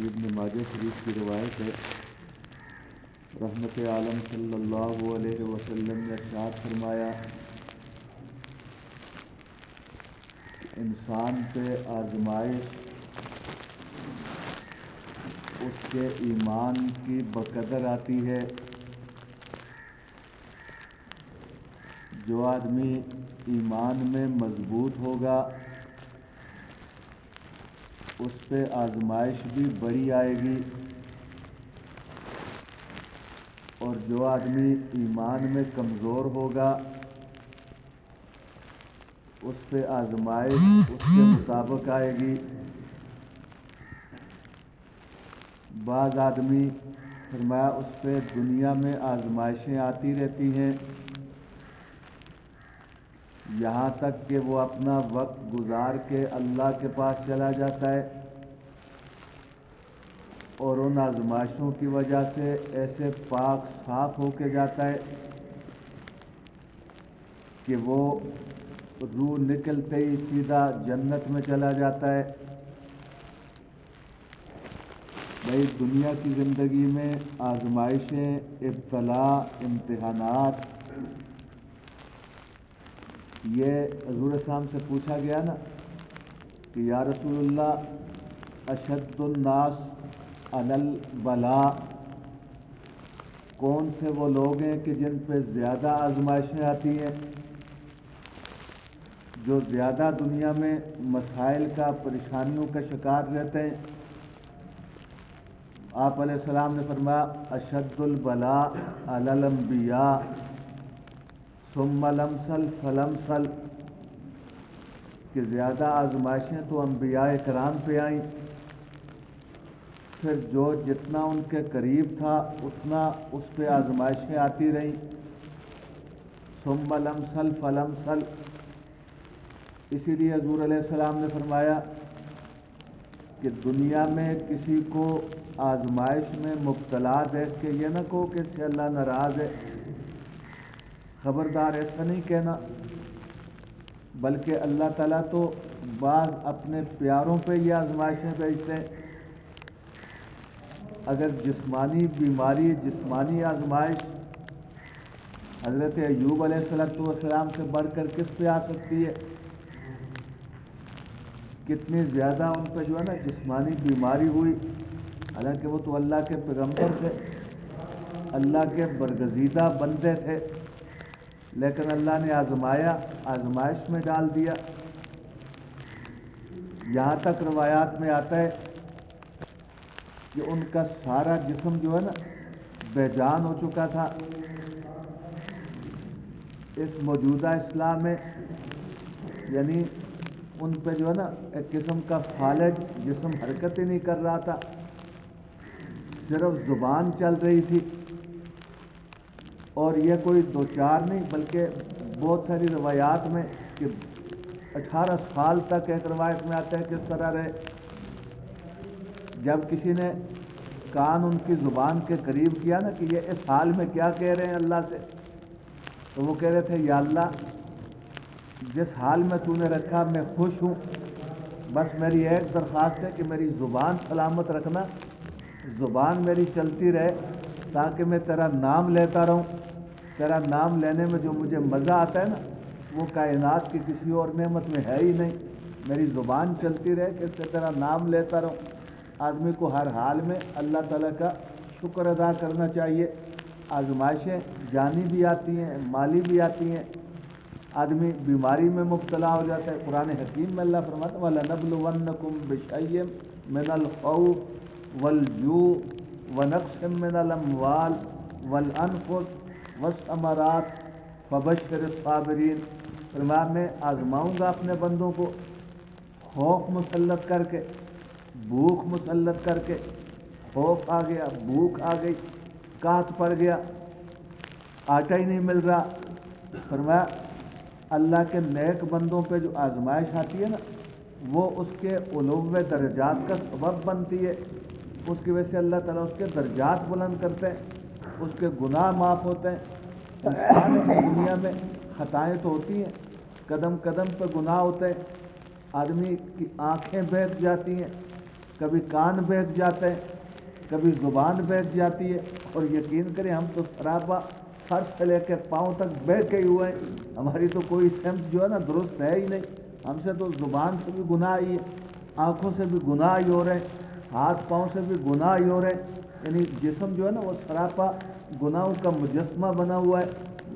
ابن ماجہ شریف کی روایت ہے، رحمت عالم صلی اللہ علیہ وسلم نے ارشاد فرمایا کہ انسان پہ آزمائش اس کے ایمان کی بقدر آتی ہے۔ جو آدمی ایمان میں مضبوط ہوگا اس پہ آزمائش بھی بڑی آئے گی، اور جو آدمی ایمان میں کمزور ہوگا اس پہ آزمائش اس کے مطابق آئے گی۔ بعض آدمی فرمایا اس پہ دنیا میں آزمائشیں آتی رہتی ہیں یہاں تک کہ وہ اپنا وقت گزار کے اللہ کے پاس چلا جاتا ہے، اور ان آزمائشوں کی وجہ سے ایسے پاک صاف ہو کے جاتا ہے کہ وہ روح نکلتے ہی سیدھا جنت میں چلا جاتا ہے۔ بھائی دنیا کی زندگی میں آزمائشیں، ابتلا، امتحانات، یہ حضور اسلام سے پوچھا گیا نا کہ یا رسول اللہ اشد الناس علی البلاء، کون سے وہ لوگ ہیں کہ جن پہ زیادہ آزمائشیں آتی ہیں، جو زیادہ دنیا میں مسائل کا، پریشانیوں کا شکار رہتے ہیں؟ آپ علیہ السلام نے فرمایا اشد البلاء علی الانبیاء ثم الامثل فالامثل، کہ زیادہ آزمائشیں تو انبیاء کرام پہ آئیں، پھر جو جتنا ان کے قریب تھا اتنا اس پہ آزمائشیں آتی رہیں، ثم الامثل فالامثل۔ اسی لیے حضور علیہ السلام نے فرمایا کہ دنیا میں کسی کو آزمائش میں مبتلا دیکھ کے یہ نہ کہو کہ اس سے اللہ ناراض ہے، خبردار ایسا نہیں کہنا، بلکہ اللہ تعالیٰ تو بعض اپنے پیاروں پہ یہ آزمائشیں بھیجتے ہیں۔ اگر جسمانی بیماری، جسمانی آزمائش حضرت ایوب علیہ السلام سے بڑھ کر کس پہ آ سکتی ہے؟ کتنی زیادہ ان پہ جو ہے نا جسمانی بیماری ہوئی، حالانکہ وہ تو اللہ کے پیغمبر تھے، اللہ کے برگزیدہ بندے تھے، لیکن اللہ نے آزمائش میں ڈال دیا۔ یہاں تک روایات میں آتا ہے کہ ان کا سارا جسم جو ہے نا بے جان ہو چکا تھا۔ اس موجودہ اسلام میں یعنی ان پہ جو ہے نا ایک قسم کا فالج جسم حرکت ہی نہیں کر رہا تھا، صرف زبان چل رہی تھی، اور یہ کوئی دو چار نہیں بلکہ بہت ساری روایات میں کہ 18 سال تک ایک روایت میں آتا ہے کس طرح رہے۔ جب کسی نے کان ان کی زبان کے قریب کیا نا کہ یہ اس حال میں کیا کہہ رہے ہیں اللہ سے، تو وہ کہہ رہے تھے یا اللہ جس حال میں تو نے رکھا میں خوش ہوں، بس میری ایک درخواست ہے کہ میری زبان سلامت رکھنا، زبان میری چلتی رہے تاکہ میں تیرا نام لیتا رہوں۔ تیرا نام لینے میں جو مجھے مزہ آتا ہے نا وہ کائنات کی کسی اور نعمت میں ہے ہی نہیں، میری زبان چلتی رہے کہ اس سے تیرا نام لیتا رہوں۔ آدمی کو ہر حال میں اللہ تعالیٰ کا شکر ادا کرنا چاہیے۔ آزمائشیں جانی بھی آتی ہیں، مالی بھی آتی ہیں، آدمی بیماری میں مبتلا ہو جاتا ہے۔ قرآن حکیم میں اللہ فرماتا ہے وَلَنَبْلُوَنَّكُمْ بِشَيْءٍ مِّنَ الْخَوْفِ وَالْجُوعِ وَنَقْصٍ مِّنَ الْأَمْوَالِ وَالْأَنفُسِ وَالثَّمَرَاتِ فَبَشِّرِ الصَّابِرِينَ۔ فرمایا میں آزماؤں گا اپنے بندوں کو خوف مسلط کر کے، بھوک مسلط کر کے، خوف آ گیا، بھوک آ گئی، قحط پڑ گیا، آٹا ہی نہیں مل رہا۔ فرمایا اللہ کے نیک بندوں پہ جو آزمائش آتی ہے نا وہ اس کے علو درجات کا سبب بنتی ہے، اس کی وجہ سے اللہ تعالیٰ اس کے درجات بلند کرتے ہیں، اس کے گناہ معاف ہوتے ہیں۔ انسان کی دنیا میں خطائیں تو ہوتی ہیں، قدم قدم پہ گناہ ہوتے ہیں، آدمی کی آنکھیں بیٹھ جاتی ہیں، کبھی کان بہک جاتے ہیں، کبھی زبان بہک جاتی ہے، اور یقین کریں ہم تو سراپا سر سے لے کے پاؤں تک بہکے ہی ہوئے ہیں، ہماری تو کوئی سمت جو ہے نا درست ہے ہی نہیں، ہم سے تو زبان سے بھی گناہ ہی ہے، آنکھوں سے بھی گناہ ہی ہو رہے ہیں، ہاتھ پاؤں سے بھی گناہ ہی ہو رہے ہیں، یعنی جسم جو ہے نا وہ سراپا گناہوں کا مجسمہ بنا ہوا ہے۔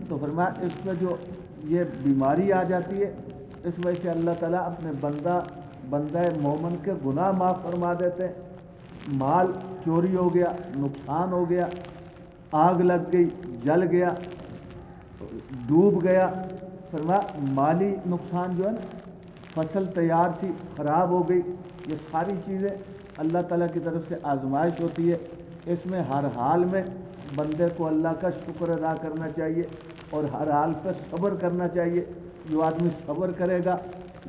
تو فرمایا اس میں جو یہ بیماری آ جاتی ہے، اس وجہ سے اللہ تعالیٰ اپنے بندہ مومن کے گناہ معاف فرما دیتے ہیں۔ مال چوری ہو گیا، نقصان ہو گیا، آگ لگ گئی، جل گیا، ڈوب گیا، فرمایا مالی نقصان جو ہے نا، فصل تیار تھی خراب ہو گئی، یہ ساری چیزیں اللہ تعالیٰ کی طرف سے آزمائش ہوتی ہے۔ اس میں ہر حال میں بندے کو اللہ کا شکر ادا کرنا چاہیے اور ہر حال پہ صبر کرنا چاہیے۔ جو آدمی صبر کرے گا،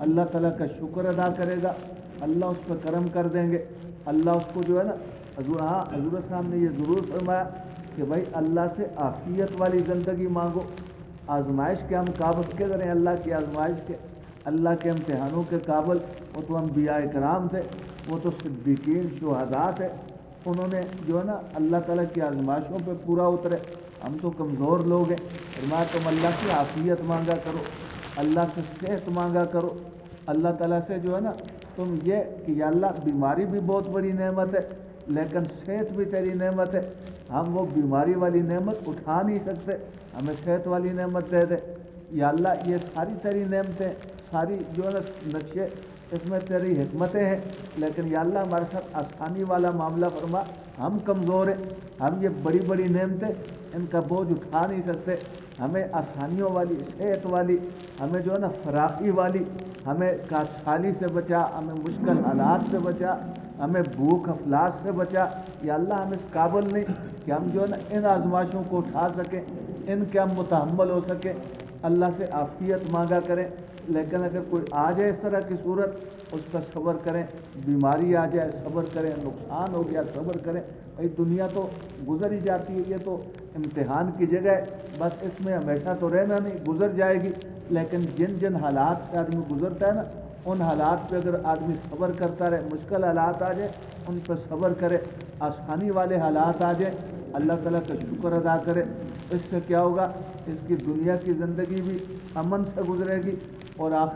اللہ تعالیٰ کا شکر ادا کرے گا، اللہ اس پہ کرم کر دیں گے، اللہ اس کو جو ہے نا حضور صاحب نے یہ ضرور فرمایا کہ بھائی اللہ سے عافیت والی زندگی مانگو۔ آزمائش کے ہم قابل کے کریں اللہ کی آزمائش کے، اللہ کے امتحانوں کے قابل، وہ تو انبیاء کرام تھے، وہ تو صدیقین شہداء تھے، انہوں نے جو ہے نا اللہ تعالیٰ کی آزمائشوں پہ پورا اترے، ہم تو کمزور لوگ ہیں۔ فرمایا تم اللہ سے عافیت مانگا کرو، اللہ سے صحت مانگا کرو، اللہ تعالیٰ سے جو ہے نا تم یہ کہ یا اللہ بیماری بھی بہت بڑی نعمت ہے لیکن صحت بھی تیری نعمت ہے، ہم وہ بیماری والی نعمت اٹھا نہیں سکتے، ہمیں صحت والی نعمت دے دے یا اللہ، یہ ساری تیری نعمتیں، ساری جو ہے نا نقشے، اس میں تیری حکمتیں ہیں، لیکن یا اللہ ہمارے ساتھ آسانی والا معاملہ فرما، ہم کمزور ہیں، ہم یہ بڑی بڑی نعمتیں ان کا بوجھ اٹھا نہیں سکتے، ہمیں آسانیوں والی، صحت والی، ہمیں جو ہے نا فراخی والی، ہمیں کاشالی سے بچا، ہمیں مشکل حالات سے بچا، ہمیں بھوک افلاس سے بچا یا اللہ، ہم اس قابل نہیں کہ ہم جو ہے نا ان آزمائشوں کو اٹھا سکیں، ان کے ہم متحمل ہو سکیں، اللہ سے عافیت مانگا کریں۔ لیکن اگر کوئی آ جائے اس طرح کی صورت، اس کا صبر کریں، بیماری آ جائے صبر کریں، نقصان ہو گیا صبر کریں، بھائی دنیا تو گزر ہی جاتی ہے، یہ تو امتحان کی جگہ ہے، بس اس میں ہمیشہ تو رہنا نہیں، گزر جائے گی، لیکن جن جن حالات سے آدمی گزرتا ہے نا، ان حالات پہ اگر آدمی صبر کرتا رہے، مشکل حالات آ جائیں ان پہ صبر کرے، آسانی والے حالات آ جائیں اللہ تعالیٰ کا شکر ادا کرے، اس سے کیا ہوگا، اس کی دنیا کی زندگی بھی امن سے گزرے گی اور آخر